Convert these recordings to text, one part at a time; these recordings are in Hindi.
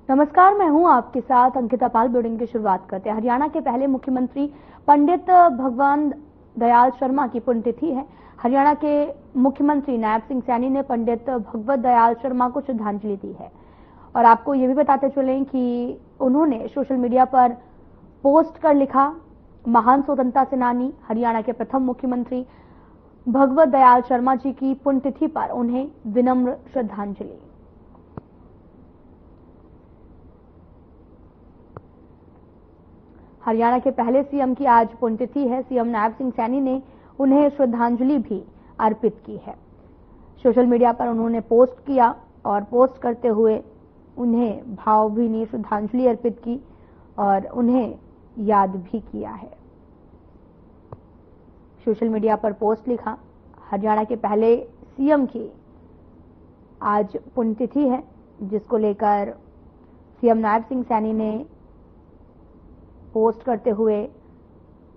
नमस्कार, मैं हूं आपके साथ अंकिता पाल। बुलेटिन की शुरुआत करते हैं। हरियाणा के पहले मुख्यमंत्री पंडित भगवान दयाल शर्मा की पुण्यतिथि है। हरियाणा के मुख्यमंत्री नायब सिंह सैनी ने पंडित भगवत दयाल शर्मा को श्रद्धांजलि दी है और आपको ये भी बताते चलें कि उन्होंने सोशल मीडिया पर पोस्ट कर लिखा, महान स्वतंत्रता सेनानी हरियाणा के प्रथम मुख्यमंत्री भगवत दयाल शर्मा जी की पुण्यतिथि पर उन्हें विनम्र श्रद्धांजलि। हरियाणा के पहले सीएम की आज पुण्यतिथि है। सीएम नायब सिंह सैनी ने उन्हें श्रद्धांजलि भी अर्पित की है। सोशल मीडिया पर उन्होंने पोस्ट किया और पोस्ट करते हुए उन्हें भावभीनी श्रद्धांजलि अर्पित की और उन्हें याद भी किया है। सोशल मीडिया पर पोस्ट लिखा, हरियाणा के पहले सीएम की आज पुण्यतिथि है, जिसको लेकर सीएम नायब सिंह सैनी ने पोस्ट करते हुए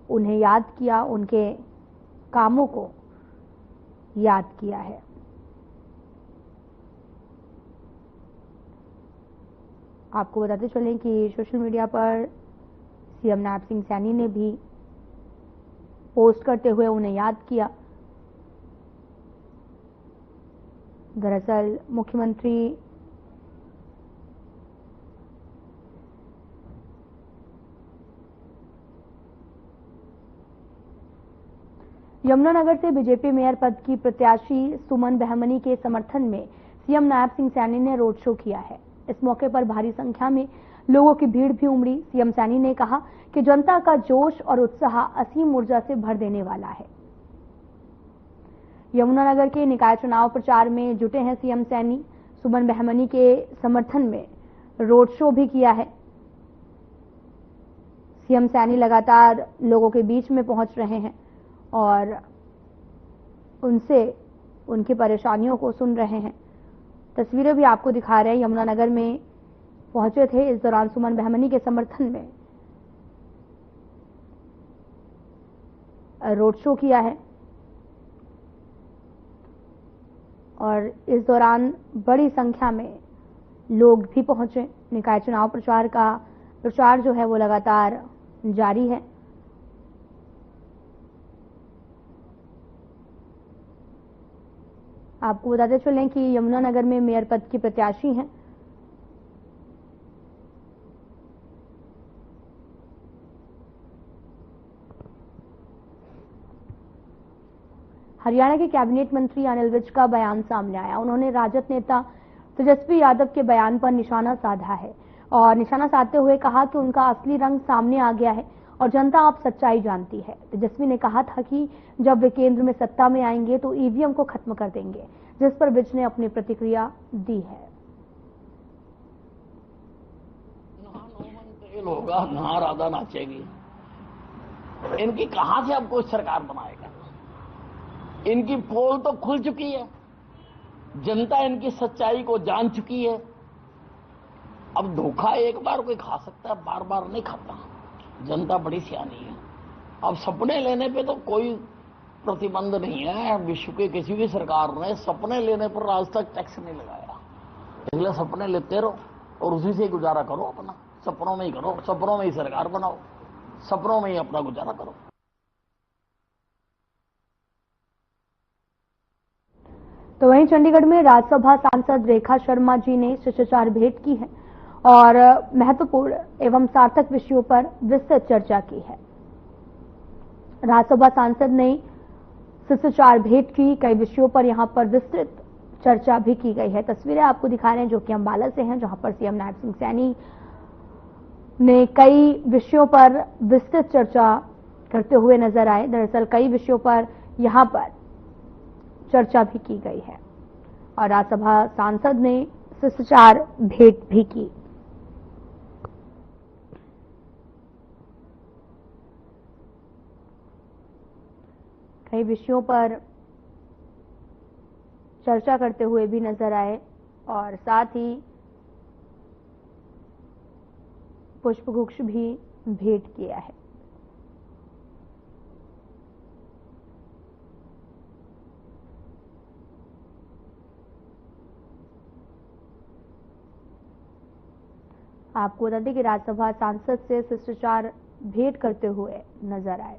उन्हें याद किया, उनके कामों को याद किया है। आपको बताते चलें कि सोशल मीडिया पर सीएम नायब सिंह सैनी ने भी पोस्ट करते हुए उन्हें याद किया। दरअसल मुख्यमंत्री यमुनानगर से बीजेपी मेयर पद की प्रत्याशी सुमन बहमनी के समर्थन में सीएम नायब सिंह सैनी ने रोड शो किया है। इस मौके पर भारी संख्या में लोगों की भीड़ भी उमड़ी। सीएम सैनी ने कहा कि जनता का जोश और उत्साह असीम ऊर्जा से भर देने वाला है। यमुनानगर के निकाय चुनाव प्रचार में जुटे हैं सीएम सैनी। सुमन बहमनी के समर्थन में रोड शो भी किया है। सीएम सैनी लगातार लोगों के बीच में पहुंच रहे हैं और उनसे उनकी परेशानियों को सुन रहे हैं। तस्वीरें भी आपको दिखा रहे हैं। यमुनानगर में पहुंचे थे। इस दौरान सुमन बहमनी के समर्थन में रोड शो किया है और इस दौरान बड़ी संख्या में लोग भी पहुंचे। निकाय चुनाव प्रचार का प्रचार जो है वो लगातार जारी है। आपको बताते चलें कि यमुनानगर में मेयर पद की प्रत्याशी हैं। हरियाणा के कैबिनेट मंत्री अनिल विज का बयान सामने आया। उन्होंने राजद नेता तेजस्वी यादव के बयान पर निशाना साधा है और निशाना साधते हुए कहा कि उनका असली रंग सामने आ गया है और जनता अब सच्चाई जानती है। तेजस्वी ने कहा था कि जब वे केंद्र में सत्ता में आएंगे तो ईवीएम को खत्म कर देंगे, जिस पर विज ने अपनी प्रतिक्रिया दी है। होगा ना राधा नाचेगी। इनकी कहां से अब कोई सरकार बनाएगा? इनकी पोल तो खुल चुकी है, जनता इनकी सच्चाई को जान चुकी है। अब धोखा एक बार कोई खा सकता है, बार बार नहीं खाता। जनता बड़ी सियानी है। अब सपने लेने पे तो कोई प्रतिबंध नहीं है। विश्व के किसी भी सरकार ने सपने लेने पर आज तक टैक्स नहीं लगाया। इसलिए सपने लेते रहो और उसी से गुजारा करो। अपना सपनों में ही करो, सपनों में ही सरकार बनाओ, सपनों में ही अपना गुजारा करो। तो वहीं चंडीगढ़ में राज्यसभा सांसद रेखा शर्मा जी ने शिष्टाचार भेंट की है और महत्वपूर्ण एवं सार्थक विषयों पर विस्तृत चर्चा की है। राज्यसभा सांसद ने शिष्टाचार भेंट की। कई विषयों पर यहां पर विस्तृत चर्चा भी की गई है। तस्वीरें आपको दिखा रहे हैं जो कि अंबाला से हैं, जहां पर सीएम नायब सिंह सैनी ने कई विषयों पर विस्तृत चर्चा करते हुए नजर आए। दरअसल कई विषयों पर यहां पर चर्चा भी की गई है और राज्यसभा सांसद ने शिष्टाचार भेंट भी की। कई विषयों पर चर्चा करते हुए भी नजर आए और साथ ही पुष्पगुच्छ भी भेंट किया है। आपको बता दें कि राज्यसभा सांसद से शिष्टाचार भेंट करते हुए नजर आए।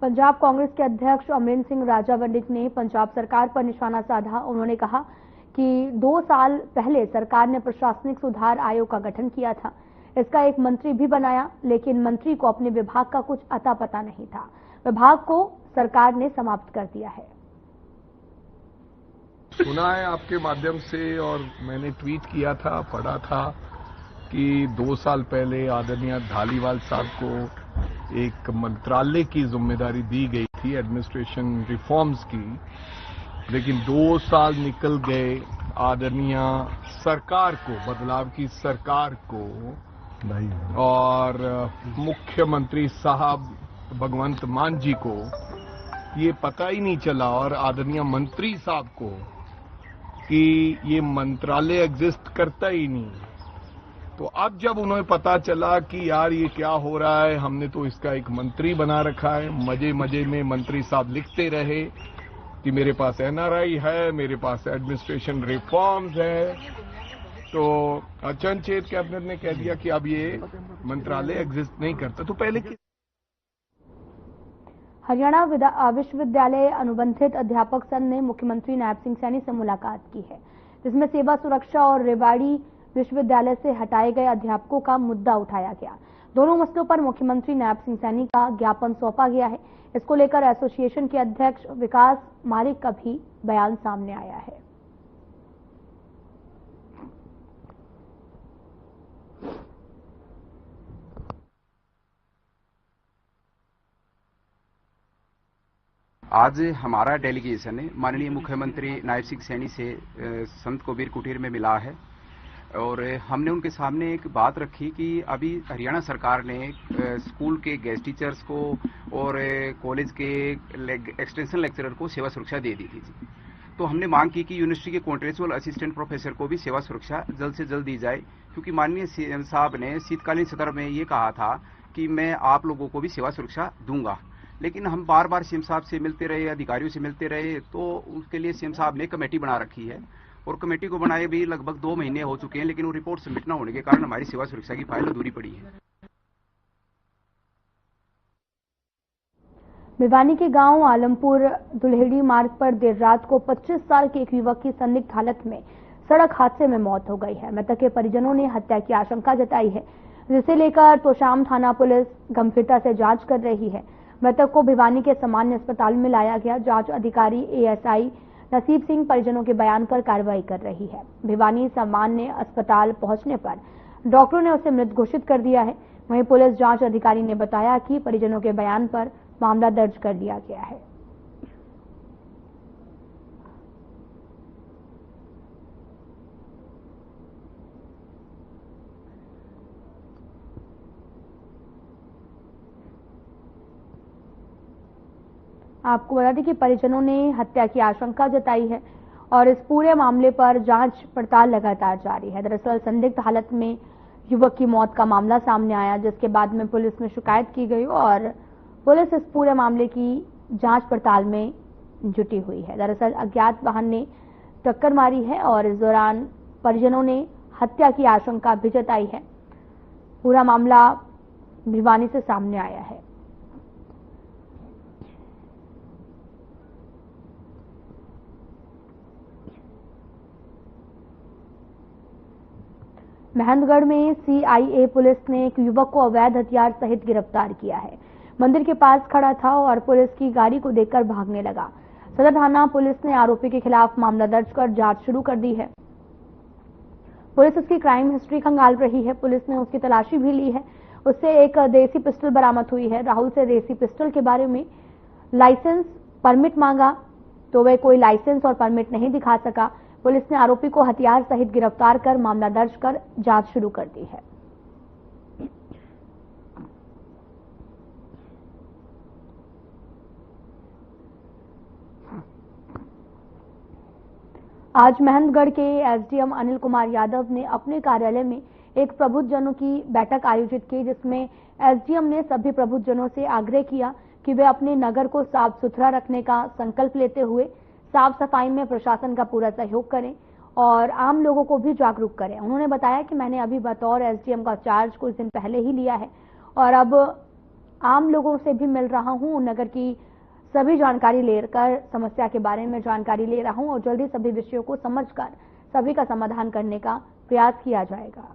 पंजाब कांग्रेस के अध्यक्ष अमरिंदर सिंह राजा पंडित ने पंजाब सरकार पर निशाना साधा। उन्होंने कहा कि 2 साल पहले सरकार ने प्रशासनिक सुधार आयोग का गठन किया था, इसका एक मंत्री भी बनाया, लेकिन मंत्री को अपने विभाग का कुछ अता पता नहीं था। विभाग को सरकार ने समाप्त कर दिया है। सुना है आपके माध्यम से और मैंने ट्वीट किया था, पढ़ा था कि 2 साल पहले आदरणीय धालीवाल साहब को एक मंत्रालय की जिम्मेदारी दी गई थी एडमिनिस्ट्रेशन रिफॉर्म्स की, लेकिन 2 साल निकल गए। आदरणीय सरकार को, बदलाव की सरकार को और मुख्यमंत्री साहब भगवंत मान जी को ये पता ही नहीं चला और आदरणीय मंत्री साहब को कि ये मंत्रालय एग्जिस्ट करता ही नहीं। तो अब जब उन्हें पता चला कि यार ये क्या हो रहा है, हमने तो इसका एक मंत्री बना रखा है, मजे मजे में मंत्री साहब लिखते रहे कि मेरे पास एनआरआई है, मेरे पास एडमिनिस्ट्रेशन रिफॉर्म्स है, तो अचनचेत कैबिनेट ने कह दिया कि अब ये मंत्रालय एग्जिस्ट नहीं करता। तो पहले हरियाणा विश्वविद्यालय अनुबंधित अध्यापक संघ ने मुख्यमंत्री नायब सिंह सैनी से मुलाकात की है, जिसमें सेवा सुरक्षा और रेवाड़ी विश्वविद्यालय से हटाए गए अध्यापकों का मुद्दा उठाया गया। दोनों मसलों पर मुख्यमंत्री नायब सिंह सैनी का ज्ञापन सौंपा गया है। इसको लेकर एसोसिएशन के अध्यक्ष विकास मालिक का भी बयान सामने आया है। आज हमारा डेलीगेशन माननीय मुख्यमंत्री नायब सिंह सैनी से संत कबीर कुटीर में मिला है और हमने उनके सामने एक बात रखी कि अभी हरियाणा सरकार ने स्कूल के गेस्ट टीचर्स को और कॉलेज के एक्सटेंशन लेक्चरर को सेवा सुरक्षा दे दी थी। तो हमने मांग की कि यूनिवर्सिटी के कॉन्ट्रेक्चुअल असिस्टेंट प्रोफेसर को भी सेवा सुरक्षा जल्द से जल्द दी जाए, क्योंकि माननीय सीएम साहब ने शीतकालीन सत्र में ये कहा था कि मैं आप लोगों को भी सेवा सुरक्षा दूंगा। लेकिन हम बार बार सीएम साहब से मिलते रहे, अधिकारियों से मिलते रहे, तो उसके लिए सीएम साहब ने कमेटी बना रखी है और कमेटी को बनाए भी लगभग 2 महीने हो चुके हैं, लेकिन वो रिपोर्ट सबमिट न होने के कारण हमारी सेवा सुरक्षा की फाइल अधूरी पड़ी है। भिवानी के गांव आलमपुर दुल्हेड़ी मार्ग पर देर रात को 25 साल के एक युवक की संदिग्ध हालत में सड़क हादसे में मौत हो गई है। मृतक के परिजनों ने हत्या की आशंका जताई है, जिसे लेकर तोशाम थाना पुलिस गंभीरता से जांच कर रही है। मृतक को भिवानी के सामान्य अस्पताल में लाया गया। जांच अधिकारी एएसआई नसीब सिंह परिजनों के बयान पर कार्रवाई कर रही है। भिवानी सामान्य अस्पताल पहुंचने पर डॉक्टरों ने उसे मृत घोषित कर दिया है। वहीं पुलिस जांच अधिकारी ने बताया कि परिजनों के बयान पर मामला दर्ज कर लिया गया है। आपको बता दें कि परिजनों ने हत्या की आशंका जताई है और इस पूरे मामले पर जांच पड़ताल लगातार जारी है। दरअसल संदिग्ध हालत में युवक की मौत का मामला सामने आया, जिसके बाद में पुलिस में शिकायत की गई और पुलिस इस पूरे मामले की जांच पड़ताल में जुटी हुई है। दरअसल अज्ञात वाहन ने टक्कर मारी है और इस दौरान परिजनों ने हत्या की आशंका भी जताई है। पूरा मामला भिवानी से सामने आया है। महेंद्रगढ़ में सीआईए पुलिस ने एक युवक को अवैध हथियार सहित गिरफ्तार किया है। मंदिर के पास खड़ा था और पुलिस की गाड़ी को देखकर भागने लगा। सदर थाना पुलिस ने आरोपी के खिलाफ मामला दर्ज कर जांच शुरू कर दी है। पुलिस उसकी क्राइम हिस्ट्री खंगाल रही है। पुलिस ने उसकी तलाशी भी ली है। उससे एक देसी पिस्टल बरामद हुई है। राहुल से देसी पिस्टल के बारे में लाइसेंस परमिट मांगा तो वह कोई लाइसेंस और परमिट नहीं दिखा सका। पुलिस ने आरोपी को हथियार सहित गिरफ्तार कर मामला दर्ज कर जांच शुरू कर दी है। आज महेंद्रगढ़ के एसडीएम अनिल कुमार यादव ने अपने कार्यालय में एक प्रबुद्धजनों की बैठक आयोजित की, जिसमें एसडीएम ने सभी प्रबुद्धजनों से आग्रह किया कि वे अपने नगर को साफ सुथरा रखने का संकल्प लेते हुए साफ सफाई में प्रशासन का पूरा सहयोग करें और आम लोगों को भी जागरूक करें। उन्होंने बताया कि मैंने अभी बतौर एसडीएम का चार्ज कुछ दिन पहले ही लिया है और अब आम लोगों से भी मिल रहा हूं, नगर की सभी जानकारी लेकर समस्या के बारे में जानकारी ले रहा हूं और जल्दी सभी विषयों को समझकर सभी का समाधान करने का प्रयास किया जाएगा।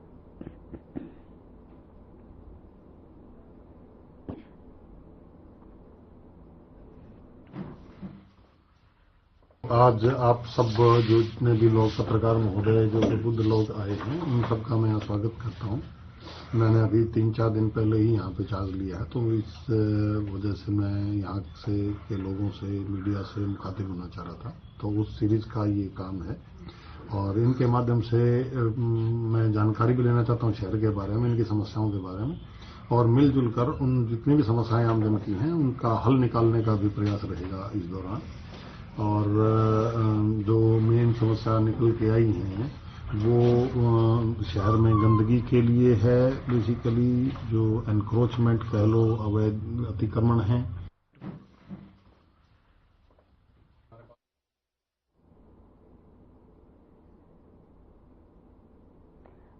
आज आप सब जो जितने भी लोग पत्रकार महोदय जो बुद्ध लोग आए हैं उन सबका मैं स्वागत करता हूं। मैंने अभी 3-4 दिन पहले ही यहाँ पे चार्ज लिया है, तो इस वजह से मैं यहाँ से के लोगों से मीडिया से मुखातिब होना चाह रहा था। तो उस सीरीज का ये काम है और इनके माध्यम से मैं जानकारी भी लेना चाहता हूँ शहर के बारे में, इनकी समस्याओं के बारे में और मिलजुल कर उन जितनी भी समस्याएं आमजन की हैं उनका हल निकालने का भी प्रयास रहेगा इस दौरान। और जो मेन समस्या निकल के आई हैं वो शहर में गंदगी के लिए है, बेसिकली जो एनक्रोचमेंट कह लो, अवैध अतिक्रमण है।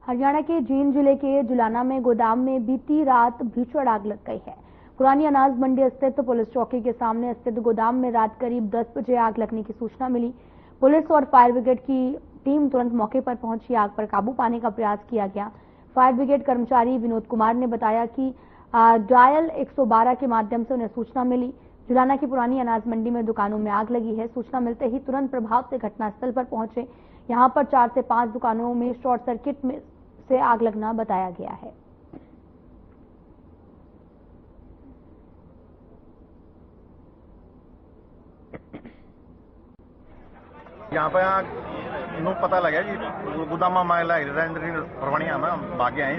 हरियाणा के जींद जिले के जुलाना में गोदाम में बीती रात भीषण आग लग गई है। पुरानी अनाज मंडी स्थित पुलिस चौकी के सामने स्थित गोदाम में रात करीब 10 बजे आग लगने की सूचना मिली। पुलिस और फायर ब्रिगेड की टीम तुरंत मौके पर पहुंची, आग पर काबू पाने का प्रयास किया गया। फायर ब्रिगेड कर्मचारी विनोद कुमार ने बताया कि डायल 112 के माध्यम से उन्हें सूचना मिली। जुलाना की पुरानी अनाज मंडी में दुकानों में आग लगी है। सूचना मिलते ही तुरंत प्रभाव से घटनास्थल पर पहुंचे। यहाँ पर 4 से 5 दुकानों में शॉर्ट सर्किट में से आग लगना बताया गया है। यहाँ पे नो पता लगा जी गोदामा में परवानिया में भागे आए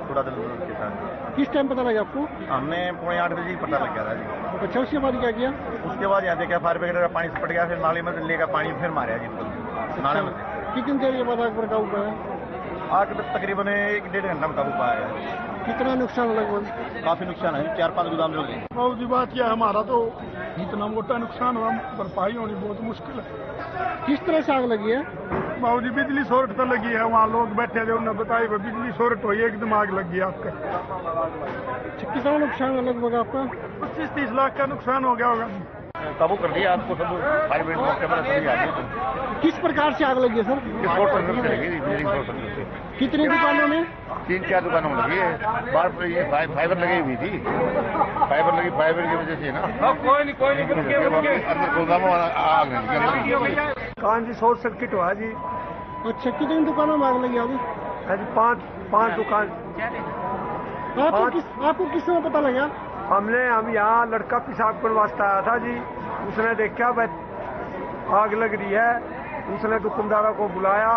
थोड़ा देर के साथ। किस टाइम पता लगा आपको? हमने 7:45 बजे पता लग गया था जी। अच्छा, उसके बाद क्या किया? उसके बाद यहाँ देखा फायर ब्रिगेड का पानी से पट गया, फिर नाले में लेकर पानी फिर मारा जी नाले में। कितनी देर के बाद आग पर काबू पाया? आग तकरीबन 1-1.5 घंटा में काबू पाया है। कितना नुकसान लगभग? काफी नुकसान है, 4-5 गोदाम जल गए। बहुत जी बात यह हमारा तो इतना मोटा नुकसान हुआ, भरपाई होनी बहुत मुश्किल है। किस तरह से आग लगी है? बाबू जी बिजली शॉर्ट तो लगी है, वहाँ लोग बैठे थे, उन्होंने बताया बिजली शॉर्ट हुई, एकदम आग लगी है आपका। कितना नुकसान है लगभग आपका? 25-30 लाख का नुकसान हो गया होगा। काबू कर दिया आपको, सब फायर ब्रिगेड मौके पर सभी आ गए। किस प्रकार से आग लगी है सर? कितनी दुकानों में? 3-4 दुकानों में लगी है। बाहर फाइबर लगी हुई थी, फाइबर की वजह से ना कोई नहीं अंदर गोदामों आग लगी। कहाँ जी शॉर्ट सर्किट हुआ जी। अच्छा, कितनी दुकानों में आग लगी अभी? 5 दुकान। आपको किस समय पता लगा? हम यहाँ लड़का पेशाब करने वास्ते आया था जी, उसने देखा आग लग रही है, उसने दुकानदारों को बुलाया,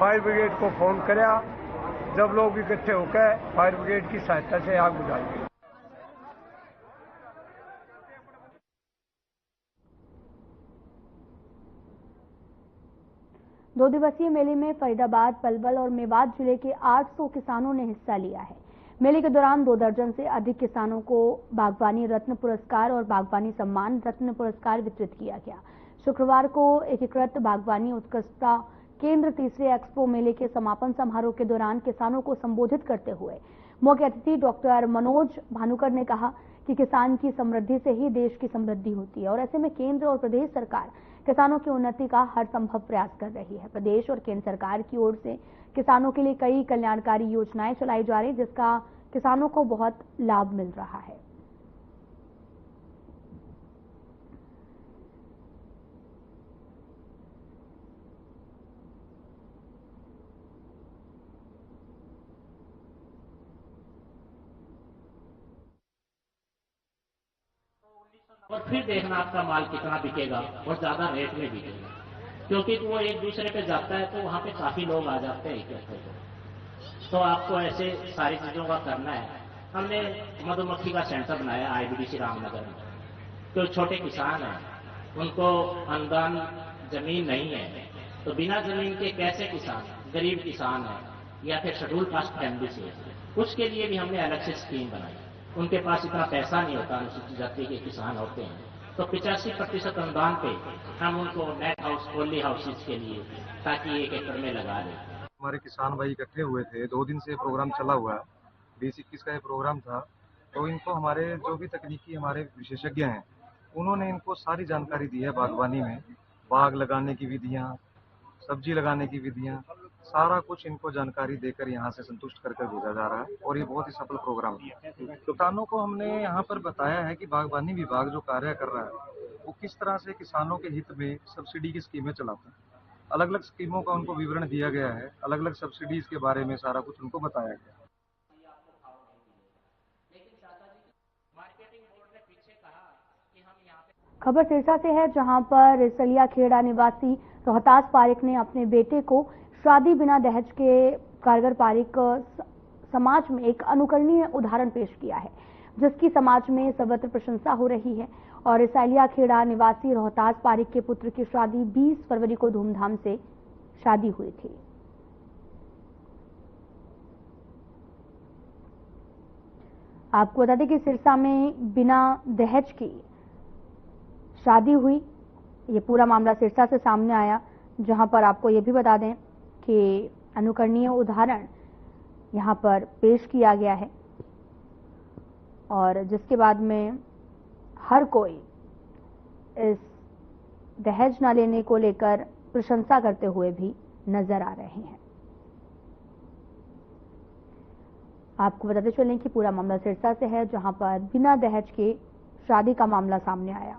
फायर ब्रिगेड को फोन कराया। जब लोग इकट्ठे होकर फायर ब्रिगेड की सहायता से आग बुझाई। 2 दिवसीय मेले में फरीदाबाद, पलवल और मेवात जिले के 800 किसानों ने हिस्सा लिया है। मेले के दौरान 2 दर्जन से अधिक किसानों को बागवानी रत्न पुरस्कार और बागवानी सम्मान रत्न पुरस्कार वितरित किया गया। शुक्रवार को एकीकृत बागवानी उत्कृष्टता केंद्र तीसरे एक्सपो मेले के समापन समारोह के दौरान किसानों को संबोधित करते हुए मुख्य अतिथि डॉक्टर मनोज भानुकर ने कहा कि किसान की समृद्धि से ही देश की समृद्धि होती है और ऐसे में केंद्र और प्रदेश सरकार किसानों की उन्नति का हर संभव प्रयास कर रही है। प्रदेश और केंद्र सरकार की ओर से किसानों के लिए कई कल्याणकारी योजनाएं चलाई जा रही, जिसका किसानों को बहुत लाभ मिल रहा है। और फिर देखना आपका माल कितना बिकेगा और ज्यादा रेट में बिकेगा, क्योंकि वो एक दूसरे पे जाता है तो वहां पे काफी लोग आ जाते हैं इकट्ठे। तो आपको ऐसे सारी चीजों का करना है। हमने मधुमक्खी का सेंटर बनाया आईबीडीसी रामनगर में। तो छोटे किसान हैं, उनको अनुदान जमीन नहीं है, तो बिना जमीन के कैसे किसान, गरीब किसान है या फिर शेड्यूल कास्ट फैमिली से, उसके लिए भी हमने अलग से स्कीम बनाई। उनके पास इतना पैसा नहीं होता, अनुसूचित जाति के किसान होते हैं, तो 85% अनुदान पे हम उनको नेट हाउस ओनली हाउसेज के लिए ताकि 1 एकड़ में लगा दें। हमारे किसान भाई इकट्ठे हुए थे, 2 दिन से प्रोग्राम चला हुआ है, 20-21 का ये प्रोग्राम था। तो इनको हमारे जो भी तकनीकी हमारे विशेषज्ञ हैं, उन्होंने इनको सारी जानकारी दी है बागवानी में, बाग लगाने की विधियाँ, सब्जी लगाने की विधियाँ, सारा कुछ इनको जानकारी देकर यहाँ से संतुष्ट कर भेजा जा रहा है और ये बहुत ही सफल प्रोग्राम है। किसानों को हमने यहाँ पर बताया है कि बागवानी विभाग जो कार्य कर रहा है वो किस तरह से किसानों के हित में सब्सिडी की स्कीमें चलाता है। अलग अलग स्कीमों का उनको विवरण दिया गया है, अलग अलग सब्सिडीज के बारे में सारा कुछ उनको बताया गया है। खबर सिरसा से है, जहां पर रिसलिया खेड़ा निवासी रोहतास पारिक ने अपने बेटे को शादी बिना दहेज के कारगर पारिक समाज में एक अनुकरणीय उदाहरण पेश किया है, जिसकी समाज में सर्वत्र प्रशंसा हो रही है। और रिसलिया खेड़ा निवासी रोहतास पारिक के पुत्र की शादी 20 फरवरी को धूमधाम से शादी हुई थी। आपको बता दें कि सिरसा में बिना दहेज की शादी हुई। ये पूरा मामला सिरसा से सामने आया, जहां पर आपको ये भी बता दें कि अनुकरणीय उदाहरण यहां पर पेश किया गया है और जिसके बाद में हर कोई इस दहेज न लेने को लेकर प्रशंसा करते हुए भी नजर आ रहे हैं। आपको बताते चलें कि पूरा मामला सिरसा से है, जहां पर बिना दहेज के शादी का मामला सामने आया।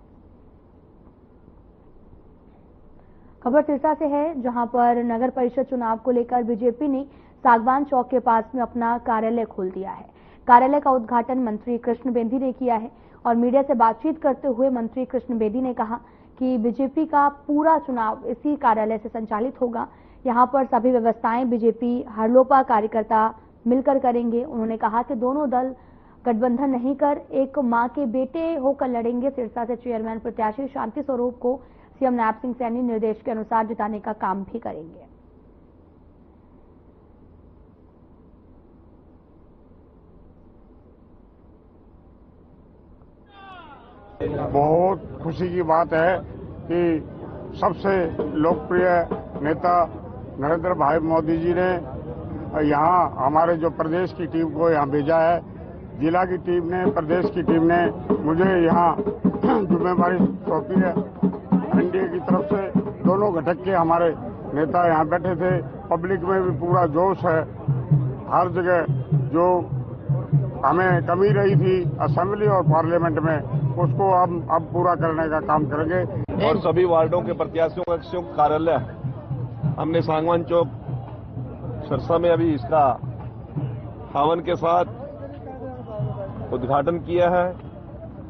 खबर सिरसा से है, जहां पर नगर परिषद चुनाव को लेकर बीजेपी ने सागवान चौक के पास में अपना कार्यालय खोल दिया है। कार्यालय का उद्घाटन मंत्री कृष्ण बेदी ने किया है और मीडिया से बातचीत करते हुए मंत्री कृष्ण बेदी ने कहा कि बीजेपी का पूरा चुनाव इसी कार्यालय से संचालित होगा। यहां पर सभी व्यवस्थाएं बीजेपी हरलोपा कार्यकर्ता मिलकर करेंगे। उन्होंने कहा कि दोनों दल गठबंधन नहीं कर एक मां के बेटे होकर लड़ेंगे। सिरसा से चेयरमैन प्रत्याशी शांति स्वरूप को सीएम नायब सिंह सैनी निर्देश के अनुसार जिताने का काम भी करेंगे। बहुत खुशी की बात है कि सबसे लोकप्रिय नेता नरेंद्र भाई मोदी जी ने यहाँ हमारे जो प्रदेश की टीम को यहाँ भेजा है। जिला की टीम ने, प्रदेश की टीम ने मुझे यहाँ जिम्मेदारी सौंपी है। एनडीए की तरफ से दोनों घटक के हमारे नेता यहाँ बैठे थे। पब्लिक में भी पूरा जोश है। हर जगह जो हमें कमी रही थी असेंबली और पार्लियामेंट में, उसको अब पूरा करने का काम करेंगे। और सभी वार्डों के प्रत्याशियों का संयुक्त कार्यालय हमने सागवान चौक सिरसा में अभी इसका हवन के साथ उद्घाटन किया है।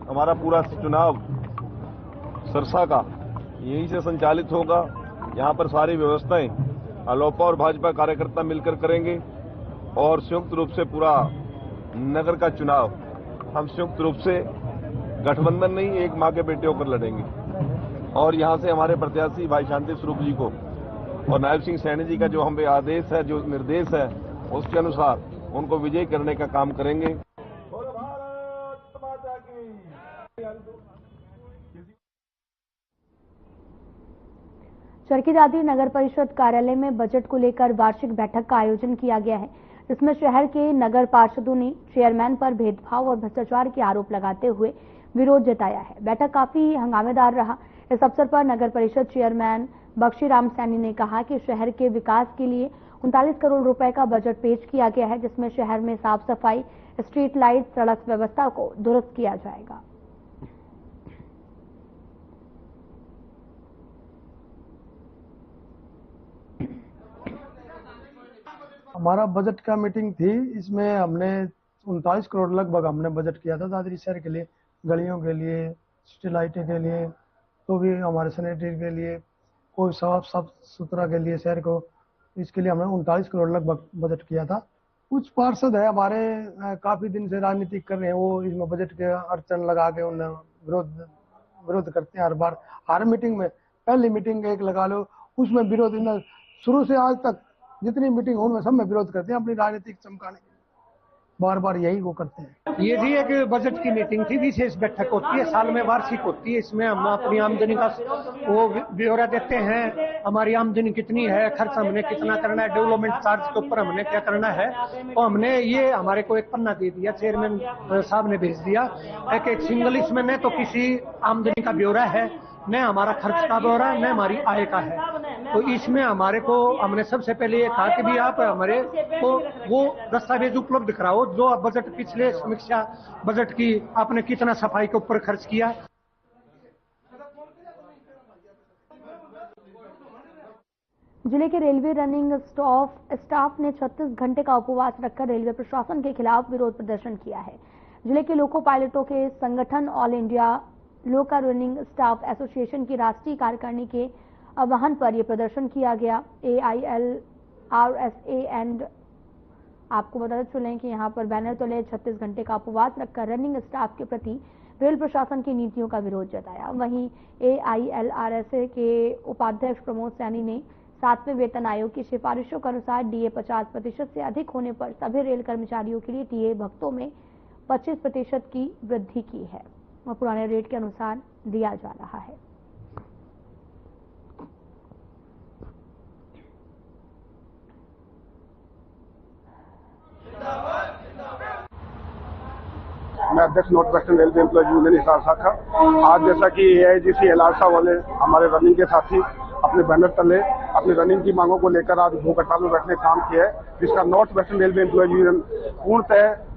हमारा पूरा चुनाव सिरसा का यहीं से संचालित होगा। यहाँ पर सारी व्यवस्थाएं अलोपा और भाजपा कार्यकर्ता मिलकर करेंगे और संयुक्त रूप से पूरा नगर का चुनाव हम संयुक्त रूप से गठबंधन नहीं, एक मां के बेटे होकर लड़ेंगे। और यहां से हमारे प्रत्याशी भाई शांति स्वरूप जी को और नायब सिंह सैनी जी का जो हमें आदेश है, जो निर्देश है, उसके अनुसार उनको विजयी करने का काम करेंगे। चरखी दादरी नगर परिषद कार्यालय में बजट को लेकर वार्षिक बैठक का आयोजन किया गया है, जिसमें शहर के नगर पार्षदों ने चेयरमैन पर भेदभाव और भ्रष्टाचार के आरोप लगाते हुए विरोध जताया है। बैठक काफी हंगामेदार रहा। इस अवसर पर नगर परिषद चेयरमैन बख्शीराम सैनी ने कहा कि शहर के विकास के लिए 39 करोड़ रुपए का बजट पेश किया गया है, जिसमें शहर में साफ सफाई, स्ट्रीट लाइट, सड़क व्यवस्था को दुरुस्त किया जाएगा। हमारा बजट का मीटिंग थी, इसमें हमने 39 करोड़ लगभग हमने बजट किया था दादरी शहर के लिए, गलियों के लिए, स्ट्रीट लाइटें के लिए, तो भी हमारे सैनिटरी के लिए, कोई साफ सुथरा के लिए शहर को, इसके लिए हमने 39 करोड़ लगभग बजट किया था। कुछ पार्षद है हमारे काफी दिन से राजनीति कर रहे हैं, वो इसमें बजट के अड़चन लगा के उन्हें विरोध करते हैं। हर बार हर मीटिंग में, पहली मीटिंग एक लगा लो उसमें विरोध, शुरू से आज तक जितनी मीटिंग हो उनमें सब में विरोध करते हैं अपनी राजनीतिक चमकाने के लिए। बार बार यही वो करते हैं। ये जी एक बजट की मीटिंग थी, विशेष बैठक होती है, साल में वार्षिक होती है। इसमें हम अपनी आमदनी का वो ब्यौरा देते हैं, हमारी आमदनी कितनी है, खर्च हमने कितना करना है, डेवलपमेंट चार्ज के ऊपर हमने क्या करना है। तो हमने ये हमारे को एक पन्ना दे दिया, चेयरमैन साहब ने भेज दिया, एक सिंगल। इसमें न तो किसी आमदनी का ब्यौरा है, न हमारा खर्च का ब्यौरा, न हमारी आय का है। तो इसमें हमारे को हमने सबसे पहले ये कहा कि भी आप हमारे को वो दस्तावेज उपलब्ध कराओ जो बजट पिछले समीक्षा बजट की आपने कितना सफाई के ऊपर खर्च किया। जिले के रेलवे रनिंग स्टाफ ने 36 घंटे का उपवास रखकर रेलवे प्रशासन के खिलाफ विरोध प्रदर्शन किया है। जिले के लोको पायलटों के संगठन ऑल इंडिया लोका रनिंग स्टाफ एसोसिएशन की राष्ट्रीय कार्यकारिणी के आह्वान पर यह प्रदर्शन किया गया। AILRSA एंड आपको बताते चलें कि यहां पर बैनर तले 36 घंटे का उपवास रखकर रनिंग स्टाफ के प्रति रेल प्रशासन की नीतियों का विरोध जताया। वहीं AILRSA के उपाध्यक्ष प्रमोद सैनी ने 7वें वेतन आयोग की सिफारिशों के अनुसार DA 50% से अधिक होने पर सभी रेल कर्मचारियों के लिए TA भत्तों में 25% की वृद्धि की है और पुराने रेट के अनुसार दिया जा रहा है। मैं अध्यक्ष north western railway employ union Hisar शाखा। आज जैसा कि AIGC एलारसा वाले हमारे रनिंग के साथी अपने बैनर तले अपनी रनिंग की मांगों को लेकर आज भूख हड़ताल में बैठने काम किया है, जिसका north western railway employ union पूर्णतः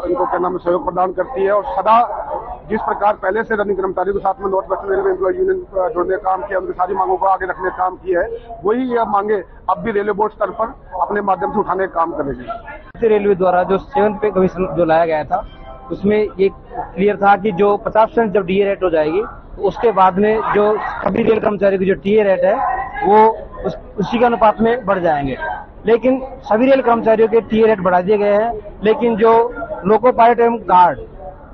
इनको क्या नाम सहयोग प्रदान करती है। और सदा जिस प्रकार पहले से रनिंग कर्मचारियों के साथ में north western railway employ union जोड़ने का काम किया, उनकी सारी मांगों को आगे रखने का काम किया है, वही ये मांगे अब भी रेलवे बोर्ड स्तर पर अपने माध्यम से उठाने का काम करेगी। रेलवे द्वारा जो 7th पे कमीशन जो लाया गया था उसमें ये क्लियर था कि जो 50% जब DA रेट हो जाएगी तो उसके बाद में जो सभी रेल कर्मचारियों की जो TA रेट है वो उसी के अनुपात में बढ़ जाएंगे। लेकिन सभी रेल कर्मचारियों के TA रेट बढ़ा दिए गए हैं, लेकिन जो लोको पायलट एवं गार्ड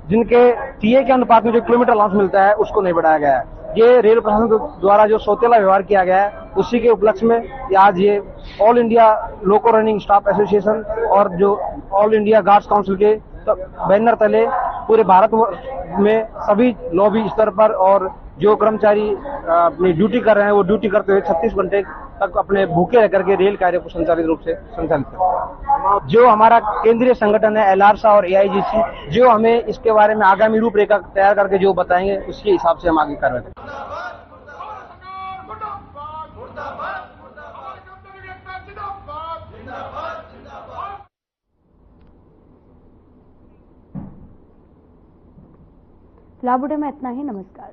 जिनके TA के अनुपात में जो किलोमीटर अलाउंस मिलता है उसको नहीं बढ़ाया गया है। ये रेल प्रशासन द्वारा जो सौतेला व्यवहार किया गया है उसी के उपलक्ष्य में आज ये ऑल इंडिया लोको रनिंग स्टाफ एसोसिएशन और जो ऑल इंडिया गार्ड्स काउंसिल के बैनर तले पूरे भारत में सभी लॉबी स्तर पर और जो कर्मचारी अपनी ड्यूटी कर रहे हैं वो ड्यूटी करते हुए 36 घंटे तक अपने भूखे रह करके रेल कार्य को संचालित रूप से संचालित करें। जो हमारा केंद्रीय संगठन है एलारसा और AIGC जो हमें इसके बारे में आगामी रूपरेखा तैयार करके जो बताएंगे उसके हिसाब से हम आगे कर रहे हैं। फिलहाल में इतना ही। नमस्कार।